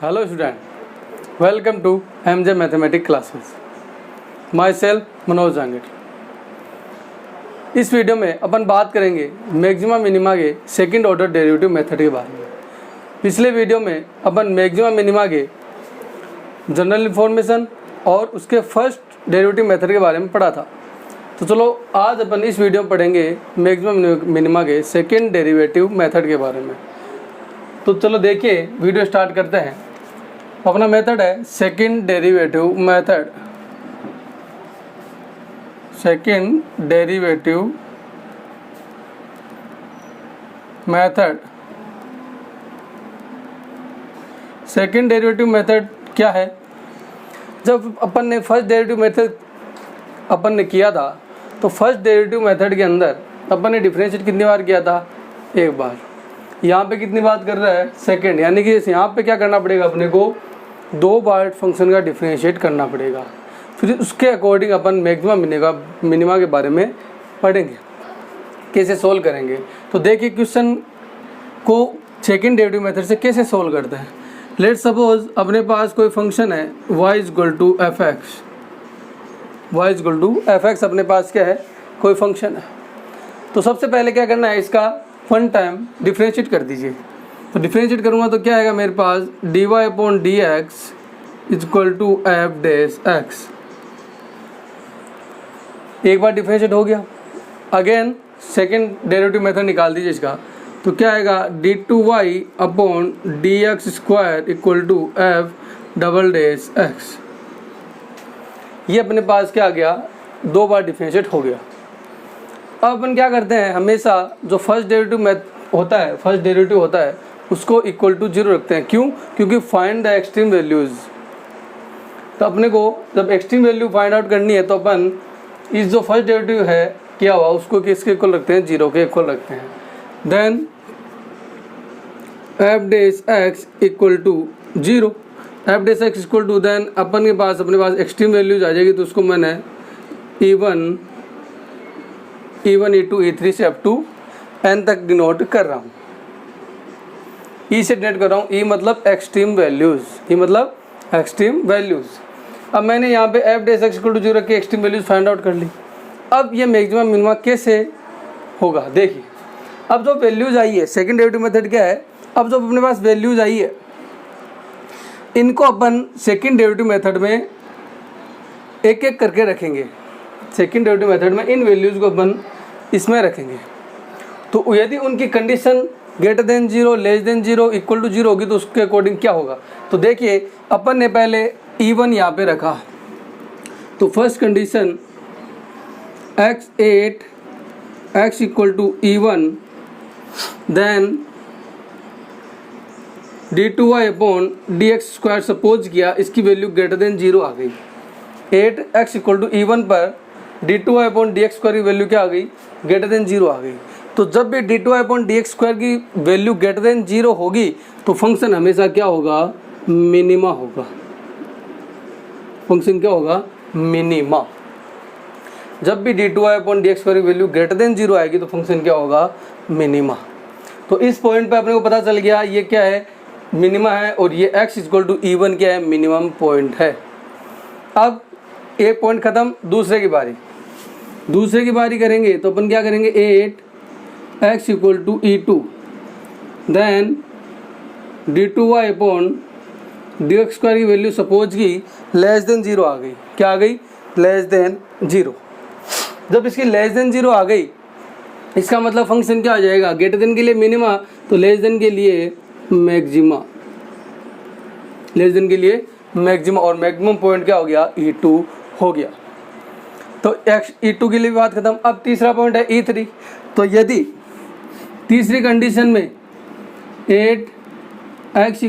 Hello student, welcome to MJ Mathematics classes. Myself Manoj Jangad. इस video में अपन बात करेंगे मैक्सिमा मिनिमा के सेकंड ऑर्डर डेरिवेटिव मेथड के बारे में। पिछले वीडियो में अपन मैक्सिमा मिनिमा के जनरल इन्फॉर्मेशन और उसके फर्स्ट डेरिवेटिव मेथड के बारे में पढ़ा था। तो चलो आज अपन इस वीडियो में पढ़ेंगे मैक्सिमा मिनिमा के सेकंड डेरिवेटिव मेथड के बारे में। तो चलो देखिए वीडियो स्टार्ट करते हैं। अपना मेथड है second derivative method. Second derivative method. Second derivative method क्या है? जब अपन ने फर्स्ट डेरिवेटिव मेथड अपन ने किया था तो फर्स्ट डेरिवेटिव मेथड के अंदर अपन ने डिफरेंशिएट कितनी बार किया था? एक बार। यहाँ पे कितनी बात कर रहा है? सेकंड। यानी कि यहाँ पे क्या करना पड़ेगा अपने को? दो बार फंक्शन का डिफरेंशिएट करना पड़ेगा। फिर उसके अकॉर्डिंग अपन मैक्सिमा मिनिमा के बारे में पढ़ेंगे, कैसे सोल्व करेंगे। तो देखिए क्वेश्चन को सेकंड डेरिवेटिव मेथड से कैसे सोल्व करते हैं। लेट सपोज अपने पास कोई फंक्शन है y = f(x). y = f(x) अपने पास क्या है? कोई फंक्शन है। तो सबसे पहले क्या करना है, इसका वन टाइम डिफरेंशिएट कर दीजिए। तो डिफरेंशिएट करूँगा तो क्या आएगा मेरे पास? dy/dx = f(x). एक बार डिफरेंशिएट हो गया। अगेन सेकंड डेरिवेटिव मेथड निकाल दीजिए इसका। तो क्या आएगा? d2y/dx² = f(x). ये अपने पास क्या आ गया? दो बार डिफरेंशिएट हो गया। अब अपन क्या करते हैं, हमेशा जो फर्स्ट डेरिवेटिव होता है उसको इक्वल टू 0 रखते हैं। क्यों? क्योंकि फाइंड द एक्सट्रीम वैल्यूज। तो अपने को जब एक्सट्रीम वैल्यू फाइंड आउट करनी है तो अपन इस जो फर्स्ट डेरिवेटिव है क्या हुआ उसको किसके इक्वल रखते हैं? 0 के इक्वल रखते हैं। Then f(x) = 0। f(x) = देन अपने पास एक्सट्रीम वैल्यूज आ जाएगी। तो उसको मैंने E1, E2, E3 से अप टू n तक डिनोट कर रहा हूँ। ई से डिनोट कर रहा हूँ। ई मतलब एक्सट्रीम वैल्यूज। ई मतलब एक्सट्रीम वैल्यूज। अब मैंने यहाँ पे f(x) = 0 की एक्सट्रीम वैल्यूज फाइंड आउट कर ली। अब ये मैक्सिमा मिनिमा कैसे होगा? देखिए अब जो वैल्यूज आई है, सेकंड डेरिवेटिव मेथड क्या है, अब जो अपने पास वैल्यूज आई है इनको अपन सेकंड डेरिवेटिव मेथड में एक एक करके रखेंगे। सेकंड डेरिवेटिव मेथड में इन वैल्यूज को अपन इसमें रखेंगे। तो यदि उनकी condition greater than 0, less than 0, equal to 0 होगी तो उसके अकॉर्डिंग क्या होगा? तो देखिए अपन ने पहले E1 यहाँ पे रखा। तो first condition x8 x = E1, then d2y/dx² suppose किया, इसकी वैल्यू ग्रेटर देन 0 आ गई। 8x = E1 पर d2y/dx² की वैल्यू क्या आ गई? ग्रेटर देन 0 आ गई। तो जब भी d2y/dx² की वैल्यू ग्रेटर देन 0 होगी तो फंक्शन हमेशा क्या होगा? मिनिमा होगा। फंक्शन क्या होगा? मिनिमा। जब भी d2y/dx² की वैल्यू ग्रेटर देन 0 आएगी तो फंक्शन क्या होगा? मिनिमा। तो इस पॉइंट पे अपने को पता चल गया ये क्या है? मिनिमा है। और ये x = E1 क्या है? मिनिमम पॉइंट है। अब एक पॉइंट खत्म, दूसरे की बारी करेंगे। तो अपन क्या करेंगे? 8x = E2, देन d2y/dx² की वैल्यू सपोज की लेस देन 0 आ गई। क्या आ गई? Less than 0। जब इसकी लेस देन 0 आ गई इसका मतलब फंक्शन क्या आ जाएगा? ग्रेटर देन के लिए मिनिमा, तो लेस देन के लिए मैक्सिमा। लेस देन के लिए मैक्सिमा और मैक्सिमम पॉइंट क्या हो गया? E2 हो गया। तो E2 के लिए बात खत्म। अब तीसरा पॉइंट है E3। तो यदि तीसरी कंडीशन में 8x =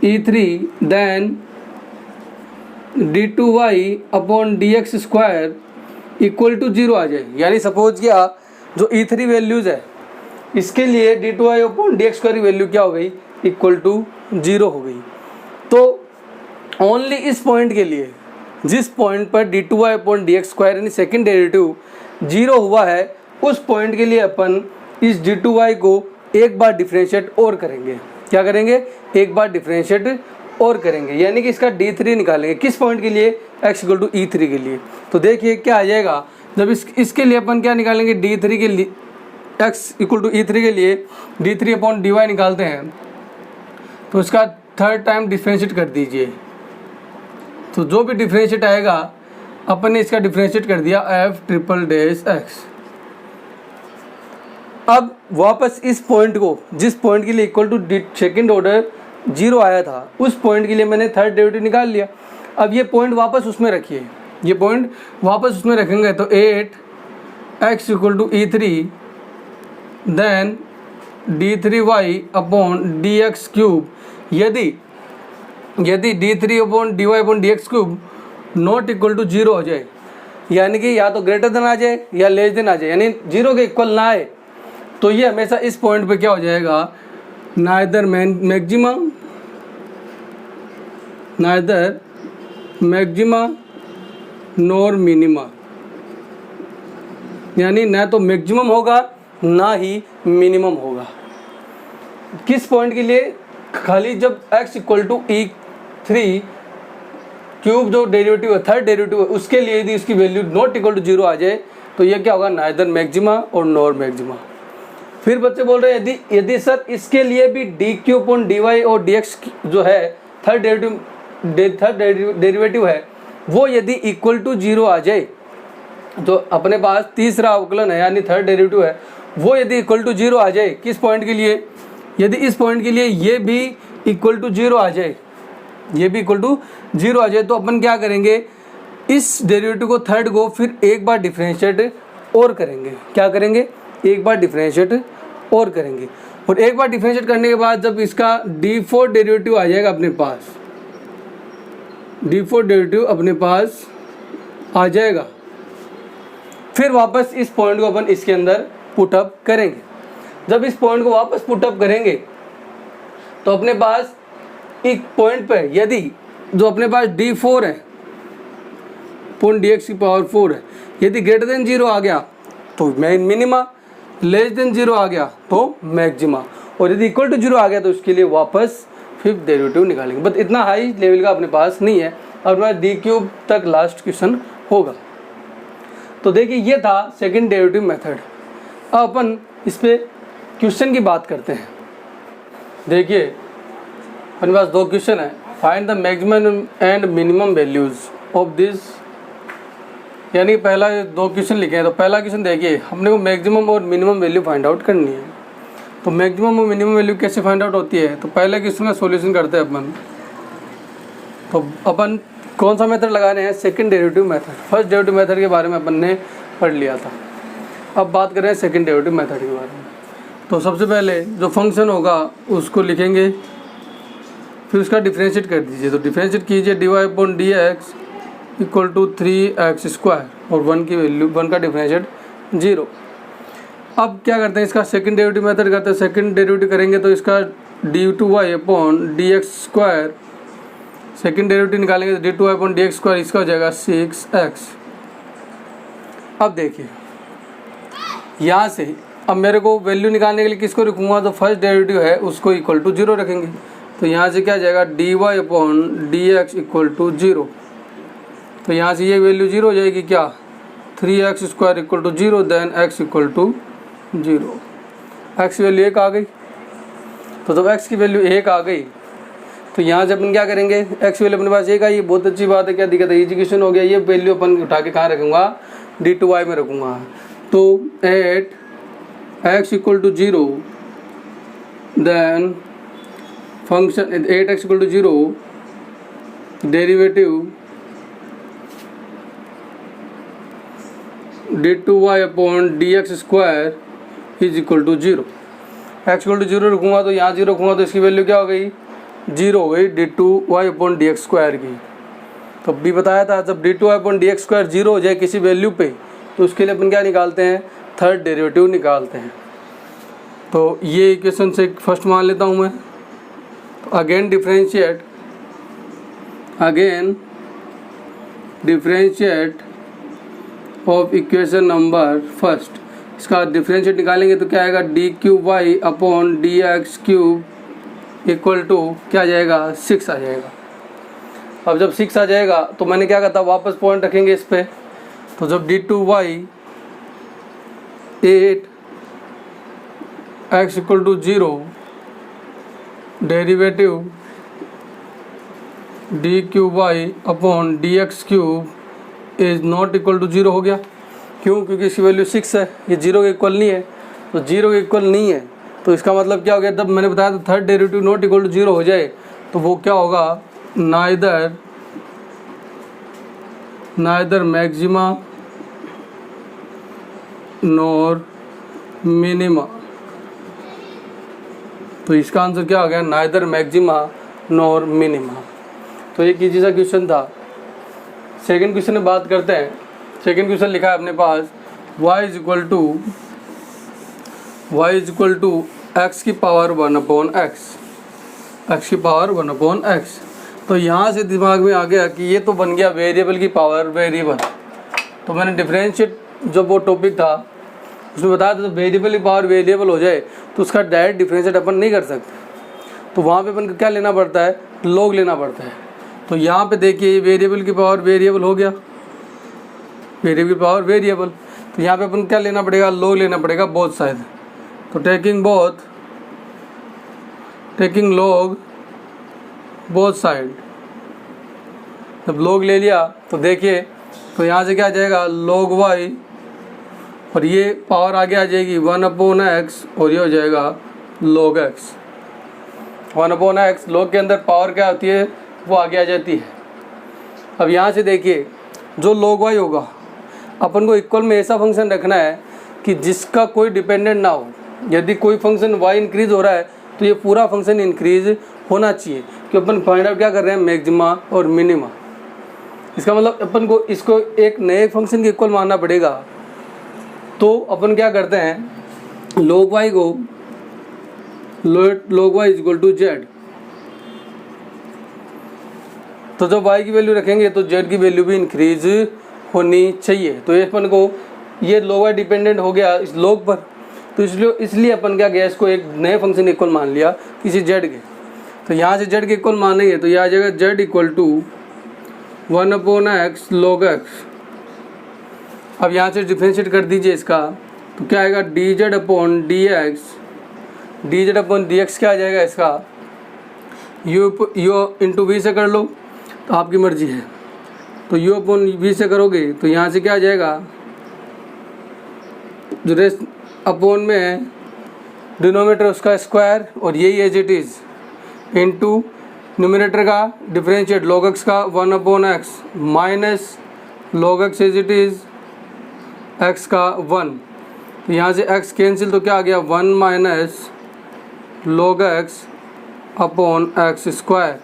E3, देन d2y/dx² = 0 आ जाए। यानी सपोज किया जो E3 वैल्यूज है इसके लिए d2y/dx² की वैल्यू क्या हो गई? = 0 हो गई। तो ओनली इस पॉइंट के लिए, जिस पॉइंट पर d2y/dx² यानी सेकंड डेरिवेटिव 0 हुआ है, उस पॉइंट के लिए अपन इस d2y को एक बार डिफरेंशिएट और करेंगे। क्या करेंगे, एक बार डिफ्रेंशिएट और करेंगे, यानी कि इसका D3 निकालेंगे। किस पॉइंट के लिए, x इक्वल टू E3 के लिए। तो देखिए क्या आ जाएगा, जब इसके लिए अपन क्या निकालेंगे, D3 के लिए, x इक्वल टू E3 के लिए D3 अपॉन dy निकालते हैं, तो इसका थर्ड टाइम डिफ्रेंशिएट कर दीजिए। तो जो भी डिफ्रेंशिएट आएगा अपन ने इसका डिफ्रेंशिएट कर दिया f'(x). अब वापस इस पॉइंट को, जिस पॉइंट के लिए इक्वल टू सेकेंड ऑर्डर 0 आया था, उस पॉइंट के लिए मैंने थर्ड डेरिवेटिव निकाल लिया। अब ये पॉइंट वापस उसमें रखिए, ये पॉइंट वापस उसमें रखेंगे तो 8x equal to E3 then D3y upon dx cube. यदि D3 upon dy upon dx cube not equal to 0 हो जाए, यानी कि या तो ग्रेटर देन आ जाए या लेस देन आ जाए, यानी 0 के इक्वल ना आए, तो ये हमेशा इस पॉइंट पे क्या हो जाएगा, नाइदर मैक्सिमा नॉर मिनिमा, यानी ना तो मैक्सिमम होगा ना ही मिनिमम होगा। किस पॉइंट के लिए, खाली जब x equal to E3 cube जो डेरिवेटिव है, थर्ड डेरिवेटिव है, उसके लिए यदि इसकी वैल्यू नॉट इक्वल टू 0 आ जाए तो ये क्या होगा, नाइदर मैक्सिमा और नॉर मैक्सिमा। फिर बच्चे बोल रहे हैं यदि सर इसके लिए भी dq अपॉन dy और dx जो है थर्ड डेरिवेटिव है, वो यदि इक्वल टू 0 आ जाए, तो अपने पास तीसरा अवकलन है यानी थर्ड डेरिवेटिव है, वो यदि इक्वल टू 0 आ जाए, किस पॉइंट के लिए, यदि इस पॉइंट के लिए ये भी इक्वल टू 0 आ जाए, ये भी इक्वल टू 0 आ जाए, तो अपन क्या करेंगे, इस डेरिवेटिव को थर्ड को फिर एक बार डिफ्रेंशिएट और करेंगे। क्या करेंगे, एक बार डिफ्रेंशिएट और करेंगे, और एक बार डिफ्रेंशिएट करने के बाद जब इसका D4 डेरिवेटिव आ जाएगा अपने पास, D4 डेरिवेटिव अपने पास आ जाएगा, फिर वापस इस पॉइंट को अपन इसके अंदर पुटअप करेंगे। जब इस पॉइंट को वापस पुटअप करेंगे तो अपने पास एक पॉइंट पे यदि जो अपने पास D4 है पॉइंट dx की पावर 4 है, यदि ग्रेटर देन 0 आ गया तो मिनिमा, लेस देन 0 आ गया तो मैक्सिमा, और यदि इक्वल टू 0 आ गया तो उसके लिए वापस फिफ्थ डेरिवेटिव निकालेंगे। बट इतना हाई लेवल का अपने पास नहीं है, और अपने पास D³ तक लास्ट क्वेश्चन होगा। तो देखिए ये था सेकंड डेरिवेटिव मेथड। अब अपन इस पे क्वेश्चन की बात करते हैं। देखिए अपने पास दो क्वेश्चन है, find the maximum and minimum values of this, यानी पहला दो क्वेश्चन लिखे हैं। तो पहला क्वेश्चन देखिए, हमने को मैक्सिमम और मिनिमम वैल्यू फाइंड आउट करनी है। तो मैक्सिमम और मिनिमम वैल्यू कैसे फाइंड आउट होती है, तो पहले क्वेश्चन का सॉल्यूशन करते हैं अपन। तो अपन कौन सा मेथड लगा रहे हैं, second derivative method. First derivative method के बारे में अपन ने पढ़ लिया था, अब बात कर रहे हैं सेकंड डेरिवेटिव मेथड के बारे में। तो सबसे पहले जो फंक्शन होगा उसको लिखेंगे, फिर उसका डिफ्रेंशिएट कर दीजिए। तो डिफ्रेंशिएट कीजिए dy upon dx equal to 3x², और 1 की वैल्यू, 1 का डिफ्रेंशिएट 0। अब क्या करते हैं, इसका सेकंड डेरिवेटिव मेथड करते हैं। सेकंड डेरिवेटिव करेंगे तो इसका d2y upon dx², second derivative निकालेंगे तो d2y अपॉन dx², इसका हो जाएगा 6x। अब देखिए यहाँ से अब मेरे को वैल्यू निकालने के लिए किसको रखूँगा, तो फर्स्ट डेरिवेटिव है उसको इक्वल टू 0 रखेंगे। तो यहाँ से क्या जाएगा, dy upon dx equal to 0। तो यहाँ से ये वैल्यू 0 हो जाएगी, क्या 3x² equal to 0, then x equal to 0। x की वैल्यू 1 आ गई। तो जब x की वैल्यू 1 आ गई तो यहाँ से अपन क्या करेंगे, x वैल्यू अपने पास 1 आई, बहुत अच्छी बात है, क्या दिक्कत है, इजी क्वेश्चन हो गया। ये वैल्यू अपन उठा के कहाँ रखूँगा, d2y में रखूँगा। तो 8x equal to 0, then function 8x equal to 0, derivative d2y upon dx² is equal to 0। x equal to 0 रखूँगा तो यहाँ 0 रखूँगा तो इसकी वैल्यू क्या हो गई, 0 हो गई d2y अपॉन dx² की। तो भी बताया था जब d2y अपॉन dx² 0 हो जाए किसी वैल्यू पे, तो उसके लिए अपन क्या निकालते हैं, थर्ड डेरिवेटिव निकालते हैं। तो ये इक्वेशन से फर्स्ट मान लेता हूँ मैं। तो again differentiate of equation number first, इसका डिफरेंशिएट निकालेंगे तो क्या आएगा, d3y upon dx³ equal to क्या आ जाएगा 6 आ जाएगा। अब जब 6 आ जाएगा तो मैंने क्या कहा था, वापस पॉइंट रखेंगे इस पे। तो जब d2y 8 x equal to 0 derivative D cube Y upon D X cube is not equal to 0 हो गया। क्यों? क्योंकि इसकी वैल्यू 6 है, ये 0 के इक्वल नहीं है। तो 0 के इक्वल नहीं है तो इसका मतलब क्या हो गया, जब मैंने बताया था third derivative not equal to 0 हो जाए तो वो क्या होगा, नाइदर मैक्सिमा नॉर मिनिमा। तो इसका आंसर क्या हो गया, नाइदर मैक्सिमा नॉर मिनिमा। तो एक इजी सा क्वेश्चन था। सेकंड क्वेश्चन में बात करते हैं। सेकंड क्वेश्चन लिखा है अपने पास y is equal to X की पावर 1 अपॉन एक्स। तो यहाँ से दिमाग में आ गया कि ये तो बन गया वेरिएबल की पावर वेरिएबल। तो मैंने डिफरेंशिएट जब वो टॉपिक था उसमें बताया था, तो वेरिएबल की पावर वेरिएबल हो जाए तो उसका डायरेक्ट डिफरेंशिएट अपन नहीं कर सकते। तो वहाँ पे अपन को क्या लेना पड़ता है, लॉग लेना पड़ता है। तो यहाँ पे देखिए वेरिएबल की पावर वेरिएबल हो गया, वेरिएबल की पावर वेरिएबल। तो यहाँ पे अपन क्या लेना पड़ेगा, लॉग लेना पड़ेगा बोथ साइड। तो टेकिंग लॉग बोथ साइड। जब लॉग ले लिया तो देखिए, तो यहाँ से क्या आ जाएगा log y, और ये पावर आगे आ जाएगी 1 अपॉन एक्स, और ये हो जाएगा log x। 1 upon X, log के अंदर पावर क्या होती है वो आगे आ जाती है। अब यहाँ से देखिए जो log y होगा, अपन को इक्वल में ऐसा फंक्शन रखना है कि जिसका कोई डिपेंडेंट ना हो। यदि कोई फंक्शन y इंक्रीज हो रहा है तो ये पूरा फंक्शन इंक्रीज होना चाहिए, कि अपन फाइंड आउट क्या कर रहे हैं, मैक्सिमा और मिनिमा। इसका मतलब अपन को इसको एक नए फंक्शन के इक्वल मानना पड़ेगा। तो अपन क्या करते हैं, log y को log y is equal to Z. तो जब y की वैल्यू रखेंगे तो z की वैल्यू भी इंक्रीज होनी चाहिए। तो ये अपन को ये log y डिपेंडेंट हो गया इस log पर, तो इसलिए अपन क्या गया, इसको एक नए फंक्शन इक्वल मान लिया किसी z के। तो यहाँ से z के इक्वल मानेंगे तो ये आ जाएगा z equal to 1 upon X log x। अब यहाँ से डिफ्रेंशिएट कर दीजिए इसका, तो क्या आएगा dz upon dx। dz upon dx क्या आ जाएगा इसका, u इंटू वी से कर लो तो आपकी मर्जी है। तो u अपॉन वी से करोगे तो यहाँ से क्या आ जाएगा, जो रेस्ट अपॉन में है डिनोमिनेटर उसका स्क्वायर, और यही as it is into numerator का डिफरेंशिएट log x का 1 upon X minus log x as it is x का 1। तो यहाँ से x कैंसिल, तो क्या आ गया 1 minus log x upon x square.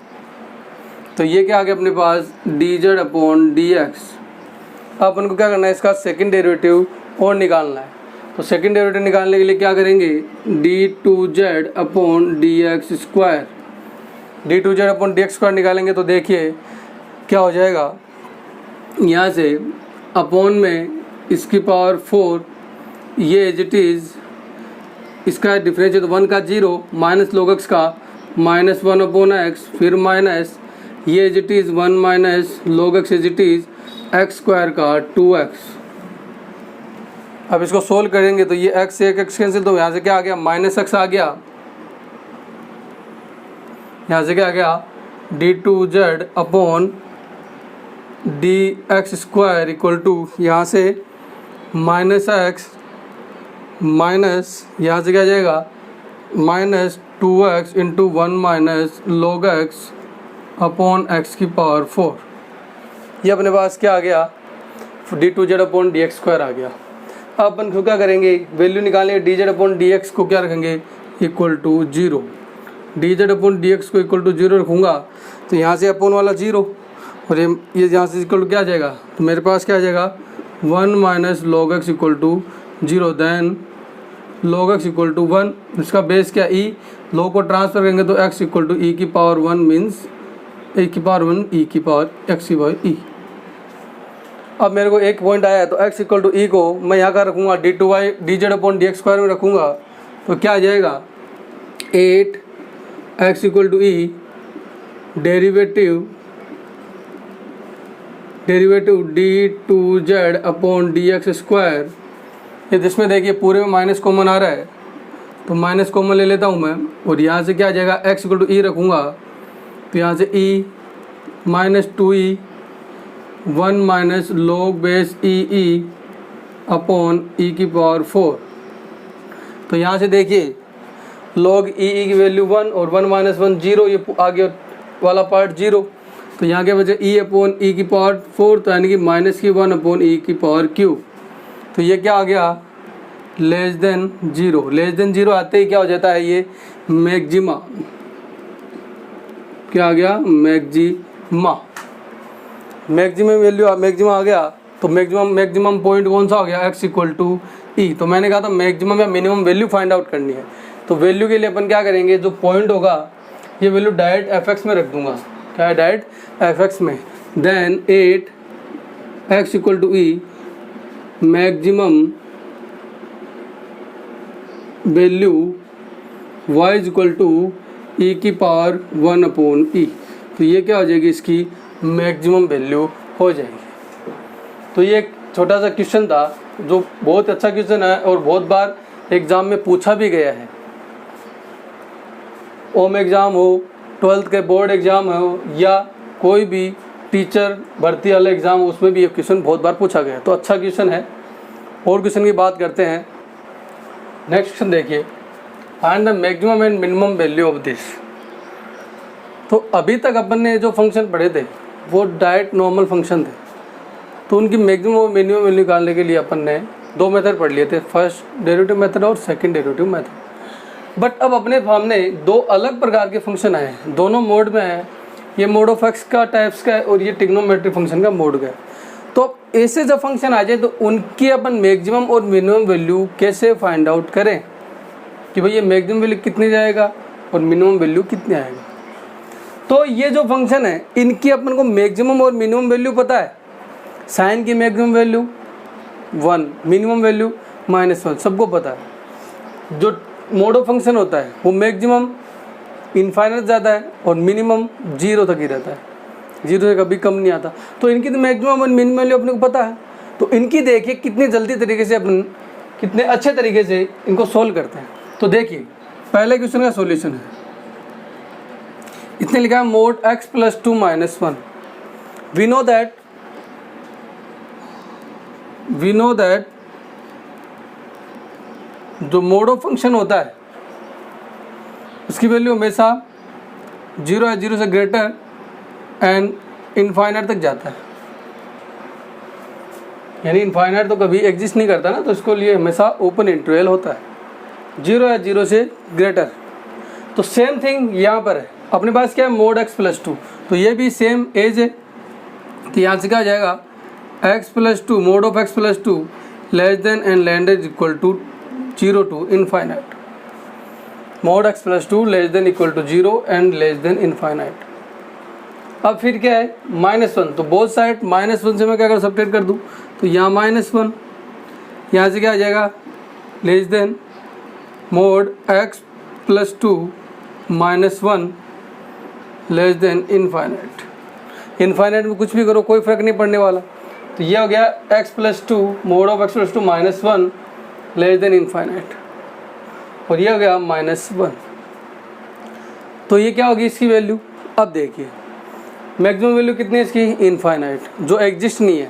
तो ये क्या आ गया अपने पास dz अपॉन dx। अब अपन को क्या करना है, इसका सेकंड डेरिवेटिव और निकालना है। तो सेकंड डेरिवेटिव निकालने के लिए क्या करेंगे, d2z upon dx square. d2z upon dx square निकालेंगे तो देखिए क्या हो जाएगा, यहाँ से अपॉन में इसकी पावर 4, ये एज इट इज़ इसका डिफरेंशिएट 1 का 0 माइनस log x का माइनस 1 अपॉन एक्स, फिर माइनस ये as it is 1 minus log x as it is X square का 2x। अब इसको सोल्व करेंगे तो ये x से एक x कैंसिल, तो यहाँ से क्या आ गया माइनस x आ गया। यहाँ से क्या आ गया d2z upon dx square equal to यहाँ से माइनस x माइनस यहाँ से क्या आ जाएगा minus 2x into 1 minus log x upon x की पावर 4। ये अपने पास क्या आ गया, d2z अपॉन dx स्क्वायर आ गया। अब अपन को क्या करेंगे, वैल्यू निकालेंगे, dz अपॉन dx को क्या रखेंगे equal to 0। dz upon dx को इक्वल टू 0 रखूँगा तो यहाँ से अपॉन वाला 0, और ये यहाँ से इक्वल टू क्या आ जाएगा, तो मेरे पास क्या आ जाएगा 1 minus log x equal to 0, then log x equal to 1। इसका बेस क्या e, log को ट्रांसफर करेंगे तो x इक्वल टू e की पावर 1 मीन्स e की पावर 1 e की पावर x की पावर e। अब मेरे को एक पॉइंट आया है तो x इक्वल टू ई को मैं यहाँ का रखूँगा d2y dz upon dx square में रखूँगा तो क्या आ जाएगा 8 x equal to E derivative D two Z upon D X square, ये जिसमें देखिए पूरे में माइनस कॉमन आ रहा है तो माइनस कॉमन ले लेता हूँ मैं, और यहाँ से क्या आ जाएगा एक्स इक्वल टू ई रखूँगा तो यहाँ से e minus 2e 1 minus log base e upon e की पावर 4। तो यहाँ से देखिए लॉग ई की वैल्यू 1 और 1 माइनस 1 0, ये आगे वाला पार्ट 0, तो यहाँ के बचे ई अपॉन ई की पावर 4, तो यानी कि माइनस की 1 अपॉन ई की पावर क्यूब। तो ये क्या आ गया लेस देन 0। लेस देन 0 आते ही क्या हो जाता है ये मैक्सिमा, क्या आ गया मैक्सिमा वैल्यू मैक्सिमा आ गया। तो मैक्सिमम पॉइंट कौन सा हो गया एक्स इक्वल टू ई। तो मैंने कहा था मैक्सिमम या मिनिमम वैल्यू फाइंड आउट करनी है, तो वैल्यू के लिए अपन क्या करेंगे, जो पॉइंट होगा ये वैल्यू डायरेक्ट एफ एक्स में रख दूंगा, क्या है डायरेक्ट एफ एक्स में। Then 8 x equal to e maximum value y is equal to e की पावर 1 अपॉन ई। तो ये क्या हो जाएगी इसकी मैक्सिमम वैल्यू हो जाएगी। तो ये एक छोटा सा क्वेश्चन था जो बहुत अच्छा क्वेश्चन है और बहुत बार एग्ज़ाम में पूछा भी गया है। ओम एग्ज़ाम हो, 12th के बोर्ड एग्ज़ाम हो, या कोई भी टीचर भर्ती वाला एग्ज़ाम, उसमें भी ये क्वेश्चन बहुत बार पूछा गया है। तो अच्छा क्वेश्चन है। और क्वेश्चन की बात करते हैं। नेक्स्ट क्वेश्चन देखिए, find the maximum and minimum value of this. तो अभी तक अपन ने जो फंक्शन पढ़े थे वो डायरेक्ट नॉर्मल फंक्शन थे, तो उनकी मैक्सिमम और मिनिमम वैल्यू निकालने के लिए अपन ने दो मेथड पढ़ लिए थे, फर्स्ट डेरिवेटिव मेथड और सेकंड डेरिवेटिव मेथड। बट अब अपने सामने दो अलग प्रकार के फंक्शन आए हैं, दोनों मोड में है। ये मोड ऑफ एक्स का टाइप्स का है और ये ट्रिग्नोमेट्रिक फंक्शन का मोड का है। तो अब ऐसे जब फंक्शन आ जाए तो उनकी अपन मैक्सिमम और मिनिमम वैल्यू कैसे फाइंड आउट करें कि भाई ये मैक्सिमम वैल्यू कितनी जाएगा और मिनिमम वैल्यू कितनी आएगा। तो ये जो फंक्शन है इनकी अपन को मैक्सिमम और मिनिमम वैल्यू पता है। साइन की मैक्सिमम वैल्यू 1, मिनिमम वैल्यू -1, सबको पता है। जो मोड ऑफ फंक्शन होता है वो मैक्सिमम इनफाइनाइट जाता है और मिनिमम 0 तक ही रहता है, 0 से कभी कम नहीं आता। तो इनकी तो मैक्सिमम और मिनिमम वैल्यू अपने को पता है। तो इनकी देखिए कितनी जल्दी तरीके से अपन कितने अच्छे तरीके से इनको सोल्व करते हैं। तो देखिए पहले क्वेश्चन का सॉल्यूशन है, इसने लिखा है mod x + 2 - 1। We know that जो मोड ऑफ फंक्शन होता है उसकी वैल्यू हमेशा 0 या 0 से ग्रेटर एंड इनफाइनाइट तक जाता है, यानी इनफाइनाइट तो कभी एग्जिस्ट नहीं करता ना, तो इसको लिए हमेशा ओपन इंटरवल होता है, 0 या 0 से ग्रेटर। तो सेम थिंग यहाँ पर है, अपने पास क्या है मोड x + 2, तो ये भी सेम एज है। तो यहाँ से क्या आ जाएगा x + 2 mod of x + 2 less than and land equal to 0 to infinite. Mod x + 2 less than equal to 0 and less than infinite. अब फिर क्या है -1, तो बोथ साइड -1 से मैं क्या कर सब्ट्रैक्ट कर दूँ, तो यहाँ -1, यहाँ से क्या आ जाएगा less than mode x + 2 -1 less than infinite. Infinite में कुछ भी करो कोई फर्क नहीं पड़ने वाला। तो ये हो गया x + 2 mod of x + 2 -1 less than infinite, और ये हो गया -1। तो ये क्या होगी इसकी वैल्यू। अब देखिए मैक्सिमम वैल्यू कितनी है इसकी इनफाइनाइट, जो एग्जिस्ट नहीं है,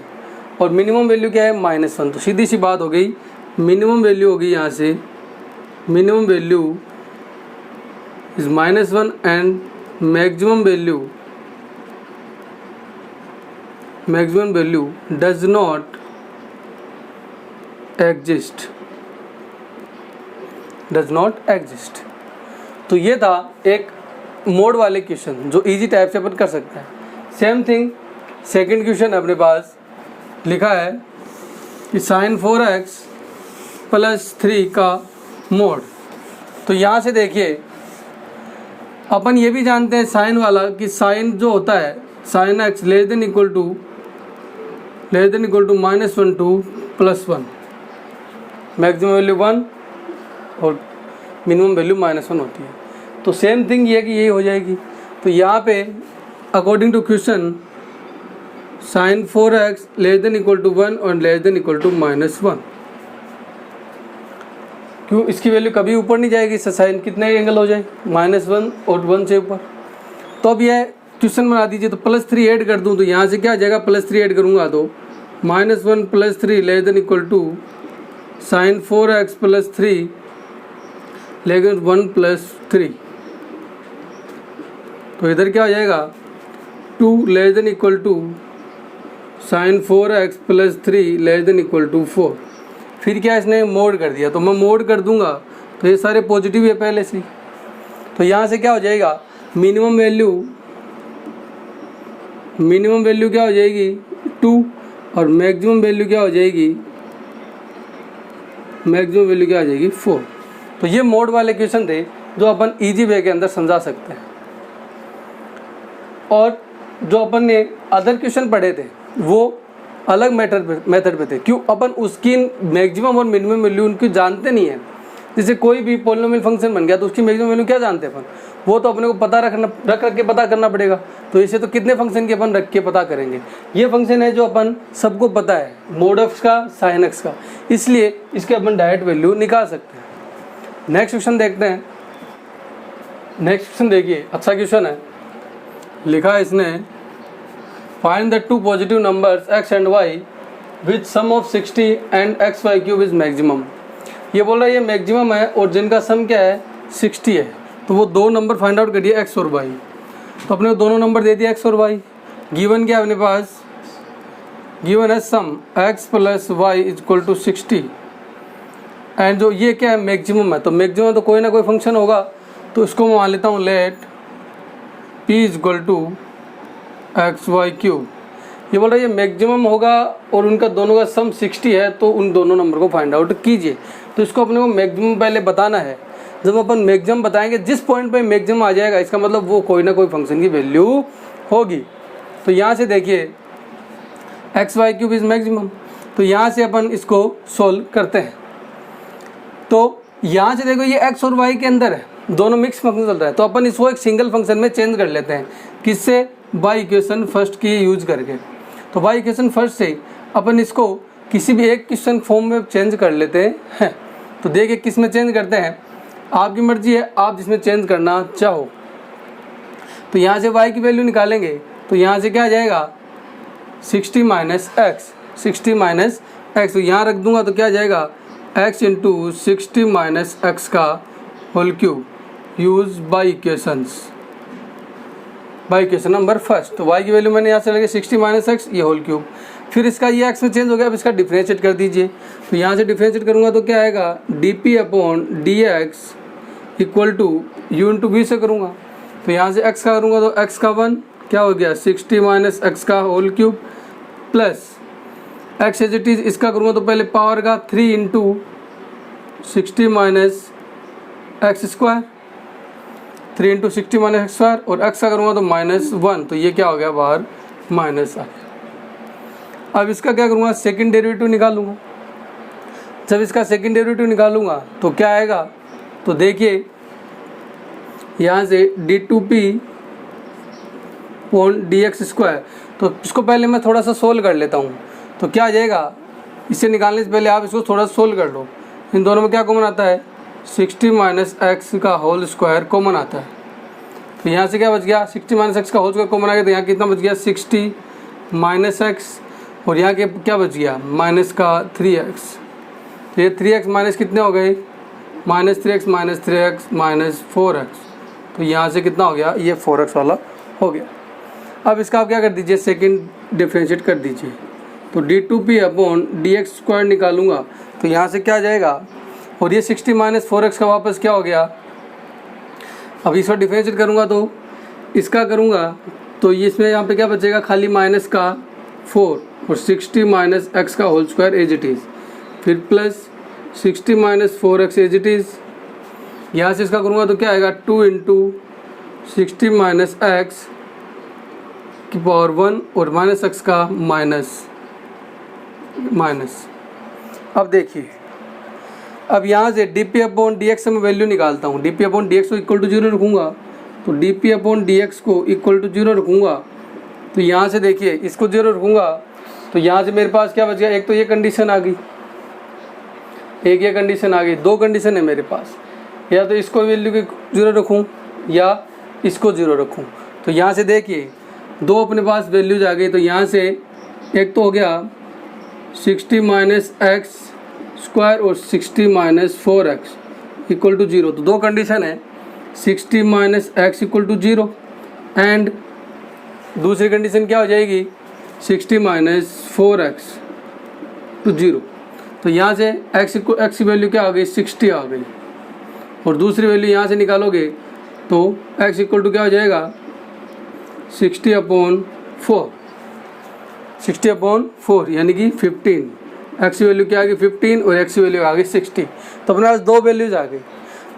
और मिनिमम वैल्यू क्या है -1। तो सीधी सी बात हो गई, मिनिमम वैल्यू होगी यहाँ से minimum value is -1 and maximum value does not exist. तो ये था एक मोड वाले क्वेश्चन जो इजी टाइप से अपन कर सकते हैं। सेम थिंग सेकंड क्वेश्चन अपने पास लिखा है कि sin 4x + 3 का मोड। तो यहाँ से देखिए अपन ये भी जानते हैं साइन वाला कि साइन जो होता है sin x less than equal to -1 to +1, maximum value 1 और मिनिमम वैल्यू -1 होती है। तो सेम थिंग ये है कि यही हो जाएगी। तो यहाँ पे according to question sin 4x less than equal to 1 और लेस देन इक्वल टू -1। क्यों इसकी वैल्यू कभी ऊपर नहीं जाएगी, साइन कितने एंगल हो जाए -1 और 1 से ऊपर। तो अब यह क्वेश्चन बना दीजिए। तो +3 ऐड कर दूं तो यहाँ से क्या आ जाएगा, +3 ऐड करूँगा तो -1 + 3 less than equal to sin 4x + 3 less than 1 + 3। तो इधर क्या हो जाएगा 2 less than equal to sin 4x + 3 less than equal to 4। फिर क्या इसने मोड कर दिया, तो मैं मोड कर दूंगा तो ये सारे पॉजिटिव है पहले से। तो यहाँ से क्या हो जाएगा, मिनिमम वैल्यू क्या हो जाएगी 2 और मैक्सिमम वैल्यू क्या हो जाएगी, 4। तो ये मोड वाले क्वेश्चन थे जो अपन इजी वे के अंदर समझा सकते हैं। और जो अपन ने अदर क्वेश्चन पढ़े थे वो अलग मेथड पे थे। क्यों, अपन उसकी मैक्सिमम और मिनिमम वैल्यू उनकी जानते नहीं है। जैसे कोई भी पॉलिनोमियल फंक्शन बन गया तो उसकी मैक्सिमम वैल्यू क्या जानते हैं अपन, वो तो अपने को पता रख के पता करना पड़ेगा। तो इसे तो कितने फंक्शन के अपन रख के पता करेंगे। ये फंक्शन है जो अपन सबको पता है, मोड ऑफ का, साइन एक्स का, इसलिए इसके अपन डायरेक्ट वैल्यू निकाल सकते हैं। नेक्स्ट क्वेश्चन देखते हैं। नेक्स्ट क्वेश्चन देखिए, अच्छा क्वेश्चन है। लिखा है इसने, find the 2 positive numbers x and y which sum of 60 and xy³ is maximum. ये बोल रहा है ये मैक्सिमम है और जिनका सम क्या है 60 है। तो वो 2 नंबर फाइंड आउट करिए x और y। तो अपने को दोनों नंबर दे दिया x और y। गिवन क्या है अपने पास, गिवन है सम x + y = 60 एंड जो ये क्या है मैक्सिमम है। तो मैक्सिमम तो कोई ना कोई फंक्शन होगा, तो इसको मैं मान लेता हूँ लेट p = xy³। ये बोल रहा है ये मैक्सिमम होगा और उनका दोनों का सम 60 है, तो उन दोनों नंबर को फाइंड आउट कीजिए। तो इसको अपने को मैक्सिमम पहले बताना है। जब अपन मैक्सिमम बताएंगे, जिस पॉइंट पे मैक्सिमम आ जाएगा इसका मतलब वो कोई ना कोई फंक्शन की वैल्यू होगी। तो यहाँ से देखिए xy³ इज मैक्सिमम। तो यहाँ से अपन इसको सोल्व करते हैं। तो यहाँ से देखो ये x और y के अंदर है, दोनों मिक्स फंक्शन चल रहा है। तो अपन इसको एक सिंगल फंक्शन में चेंज कर लेते हैं, किससे, बाई इक्वेशन फर्स्ट की यूज करके। तो बाई इक्वेशन फर्स्ट से अपन इसको किसी भी एक क्वेश्चन फॉर्म में चेंज कर लेते हैं। तो देखिए किस में चेंज करते हैं, आपकी मर्जी है, आप जिसमें चेंज करना चाहो। तो यहाँ से y की वैल्यू निकालेंगे तो यहाँ से क्या आ जाएगा 60 - x। तो यहाँ रख दूंगा तो क्या आ जाएगा x × 60 - x का whole cube use by equation number first. तो y की वैल्यू मैंने यहाँ से लगे 60 - x, ये होल क्यूब। फिर इसका ये x में चेंज हो गया, अब इसका डिफ्रेंशिएट कर दीजिए। तो यहाँ से डिफ्रेंशिएट करूँगा तो क्या आएगा dp/dx = u × v से करूँगा। तो यहाँ से x का करूँगा तो x का 1 क्या हो गया 60 - x का whole cube plus x as it is, इसका करूँगा तो पहले पावर का 3 × 60 - x², 3 × 60 - x² और x का करूँगा तो -1। तो ये क्या हो गया बाहर माइनस आ गया। अब इसका क्या करूँगा, सेकंड डेरिवेटिव निकालूंगा। जब इसका सेकंड डेरिवेटिव निकालूंगा तो क्या आएगा, तो देखिए यहाँ से d2p/dx²। तो इसको पहले मैं थोड़ा सा सोल्व कर लेता हूँ। तो क्या आ जाएगा, इसे निकालने से पहले आप इसको थोड़ा सोल्व कर लो। इन दोनों में क्या कॉमन आता है 60 - x का होल स्क्वायर कॉमन आता है। तो यहाँ से क्या बच गया 60 - x का होल स्क्वायर कॉमन आ गया। तो यहाँ कितना बच गया 60 - x और यहाँ के क्या बच गया माइनस का 3x। तो ये 3x माइनस कितने हो गए -3x - 3x - 4x। तो यहाँ से कितना हो गया, ये 4x वाला हो गया। अब इसका आप क्या कर दीजिए सेकंड डिफरेंशिएट कर दीजिए। तो d2p/dx² निकालूंगा तो यहाँ से क्या आ जाएगा, और ये 60 - 4x का वापस क्या हो गया। अब इसका डिफरेंशिएट करूँगा तो इसका करूँगा तो ये इसमें यहाँ पे क्या बचेगा खाली माइनस का 4 और 60 - x का whole square as it is, फिर plus 60 - 4x as it is. यहाँ से इसका करूँगा तो क्या आएगा 2 × 60 - x की पावर 1 और -x का माइनस। अब देखिए अब यहाँ से dp/dx से मैं वैल्यू निकालता हूँ। dp/dx को इक्वल टू 0 रखूँगा, तो dp/dx को इक्वल टू 0 रखूँगा, तो यहाँ से देखिए इसको 0 रखूँगा, तो यहाँ से मेरे पास क्या बच गया, एक तो ये कंडीशन आ गई, एक ये कंडीशन आ गई, दो कंडीशन है मेरे पास, या तो इसको वैल्यू की 0 रखूँ या इसको 0 रखूँ। तो यहाँ से देखिए दो अपने पास वैल्यूज आ गई, तो यहाँ से एक तो हो गया 60 माइनस एक्स स्क्वायर और 60 माइनस 4x इक्वल टू 0। तो दो कंडीशन है, 60 minus X equal to 0 and दूसरी कंडीशन क्या हो जाएगी, 60 माइनस 4x टू 0। तो यहाँ से x की वैल्यू क्या आ गई, 60 आ गई, और दूसरी वैल्यू यहाँ से निकालोगे तो x इक्वल टू क्या हो जाएगा, 60/4, 60/4 यानी कि 15। x की वैल्यू क्या आ गई 15 और x की वैल्यू आ गई 60। तो अपने पास दो वैल्यूज आ गई,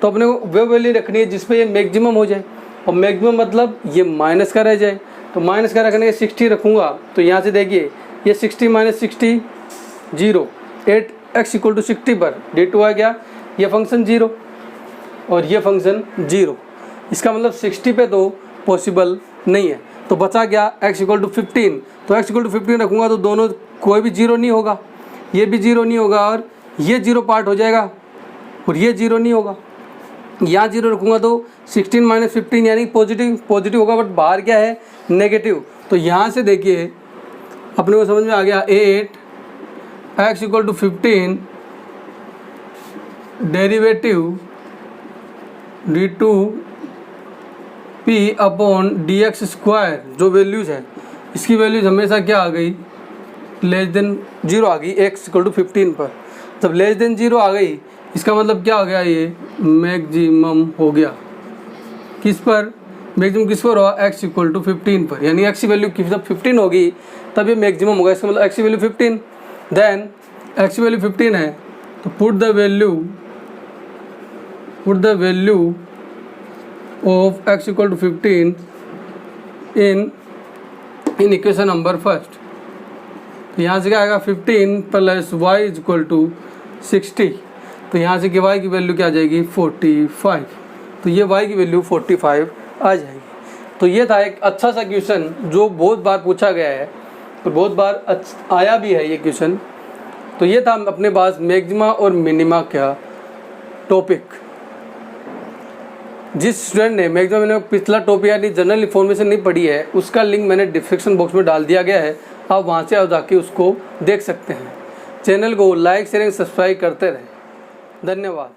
तो अपने को वो वैल्यू रखनी है जिस पे ये मैक्सिमम हो जाए, और मैक्सिमम मतलब ये माइनस का रह जाए। तो माइनस का रखने के 60 रखूँगा, तो यहाँ से देखिए ये 60 माइनस 60 0, 8x इक्वल टू 60 पर d2 आ गया, ये फंक्शन 0 और ये फंक्शन 0। इसका मतलब 60 पे तो पॉसिबल नहीं है, तो बचा गया x इक्वल टू 15। तो x इक्वल टू 15 रखूँगा तो दोनों कोई भी 0 नहीं होगा, ये भी 0 नहीं होगा और ये 0 पार्ट हो जाएगा और ये 0 नहीं होगा। यहाँ 0 रखूँगा तो 16 माइनस 15 यानी पॉजिटिव होगा, बट बाहर क्या है, नेगेटिव। तो यहाँ से देखिए अपने को समझ में आ गया 8x equal to 15 derivative d2p/dx square जो वैल्यूज है, इसकी वैल्यूज हमेशा क्या आ गई, लेस देन 0 आ गई x इक्वल टू 15 पर। जब लेस देन 0 आ गई इसका मतलब क्या हो गया, ये मैक्सिमम हो गया। किस पर मैक्सिमम, किस पर हुआ, x इक्वल टू 15 पर, यानी x की वैल्यू जब 15 होगी तब ये मैक्सिमम होगा। इसका मतलब x की वैल्यू 15, देन x की वैल्यू 15 है तो put the value of x equal to 15 in equation number first. तो यहाँ से क्या आएगा 15 plus y is equal to 60। तो यहाँ से कि y की वैल्यू क्या आ जाएगी 45। तो ये y की वैल्यू 45 आ जाएगी। तो ये था एक अच्छा सा क्वेश्चन जो बहुत बार पूछा गया है और बहुत बार आया भी है ये क्वेश्चन। तो ये था अपने पास मैक्सिमा और मिनिमा का टॉपिक। जिस स्टूडेंट ने मैक्सिमम पिछला टॉपिक यानी जनरल इन्फॉर्मेशन नहीं पढ़ी है उसका लिंक मैंने डिस्क्रिप्शन बॉक्स में डाल दिया गया है, आप वहाँ से जाके उसको देख सकते हैं। चैनल को लाइक शेयर सब्सक्राइब करते रहें। धन्यवाद।